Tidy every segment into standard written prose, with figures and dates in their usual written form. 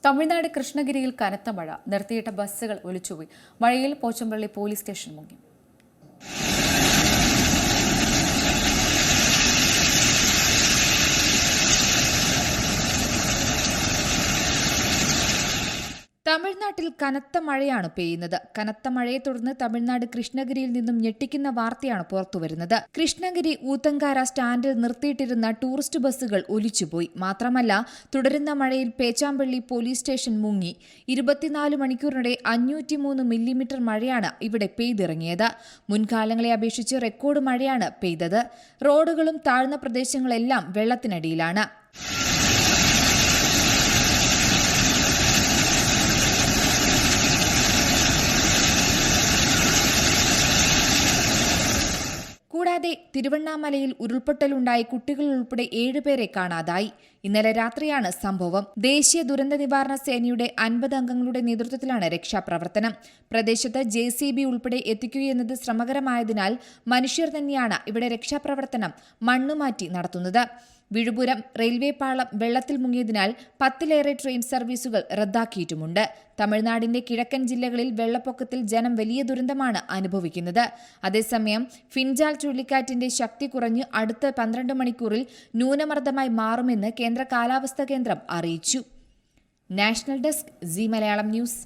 തമിഴ്നാട് കൃഷ്ണഗിരിയിൽ കനത്ത മഴ. നിർത്തിയിട്ട ബസ്സുകൾ ഒലിച്ചുപോയി. മഴയിൽ പോച്ചമ്പള്ളി പോലീസ് സ്റ്റേഷൻ മുങ്ങി. തമിഴ്നാട്ടിൽ കനത്ത മഴയാണ് പെയ്യുന്നത്. കനത്ത മഴയെ തുടർന്ന് തമിഴ്നാട് കൃഷ്ണഗിരിയിൽ നിന്നും ഞെട്ടിക്കുന്ന വാർത്തയാണ് പുറത്തുവരുന്നത്. കൃഷ്ണഗിരി ഊത്തങ്കാര സ്റ്റാൻഡിൽ നിർത്തിയിട്ടിരുന്ന ടൂറിസ്റ്റ് ബസ്സുകൾ ഒലിച്ചുപോയി. മാത്രമല്ല, തുടരുന്ന മഴയിൽ പേച്ചാമ്പള്ളി പോലീസ് സ്റ്റേഷൻ മുങ്ങി. 24 മണിക്കൂറിനിടെ 503 മില്ലിമീറ്റർ മഴയാണ് ഇവിടെ പെയ്തിറങ്ങിയത്. മുൻകാലങ്ങളെ അപേക്ഷിച്ച് റെക്കോർഡ് മഴയാണ് പെയ്തത്. റോഡുകളും താഴ്ന്ന പ്രദേശങ്ങളെല്ലാം വെള്ളത്തിനടിയിലാണ്. കൂടാതെ തിരുവണ്ണാമലയിൽ ഉരുൾപൊട്ടലുണ്ടായി കുട്ടികൾ ഉൾപ്പെടെ 7 പേരെ കാണാതായി. ഇന്നലെ രാത്രിയാണ് സംഭവം. ദേശീയ ദുരന്ത നിവാരണ സേനയുടെ 50 അംഗങ്ങളുടെ നേതൃത്വത്തിലാണ് രക്ഷാപ്രവർത്തനം. പ്രദേശത്ത് JCB ഉൾപ്പെടെ എത്തിക്കുകയെന്നത് ശ്രമകരമായതിനാൽ മനുഷ്യർ തന്നെയാണ് ഇവിടെ രക്ഷാപ്രവർത്തനം മണ്ണുമാറ്റി നടത്തുന്നത്. വിഴുപുരം റെയിൽവേ പാളം വെള്ളത്തിൽ മുങ്ങിയതിനാൽ 10ലേറെ ട്രെയിൻ സർവീസുകൾ റദ്ദാക്കിയിട്ടുമുണ്ട്. തമിഴ്നാടിന്റെ കിഴക്കൻ ജില്ലകളിൽ വെള്ളപ്പൊക്കത്തിൽ ജനം വലിയ ദുരന്തമാണ് അനുഭവിക്കുന്നത്. അതേസമയം ഫിൻജാൽ ചുഴലിക്കാറ്റിന്റെ ശക്തി കുറഞ്ഞ് അടുത്ത 12 മണിക്കൂറിൽ ന്യൂനമർദ്ദമായി മാറുമെന്ന് കേന്ദ്ര കാലാവസ്ഥാ കേന്ദ്രം അറിയിച്ചു. National desk C Malayalam news.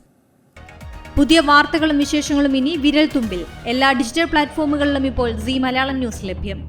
പുതിയ വാർത്തകളും വിശേഷങ്ങളും ഇനി വിരൽ തുമ്പിൽ. എല്ലാ ഡിജിറ്റൽ പ്ലാറ്റ്ഫോമുകളിലും ഇപ്പോൾ സി മലയാളം ന്യൂസ് ലഭ്യം.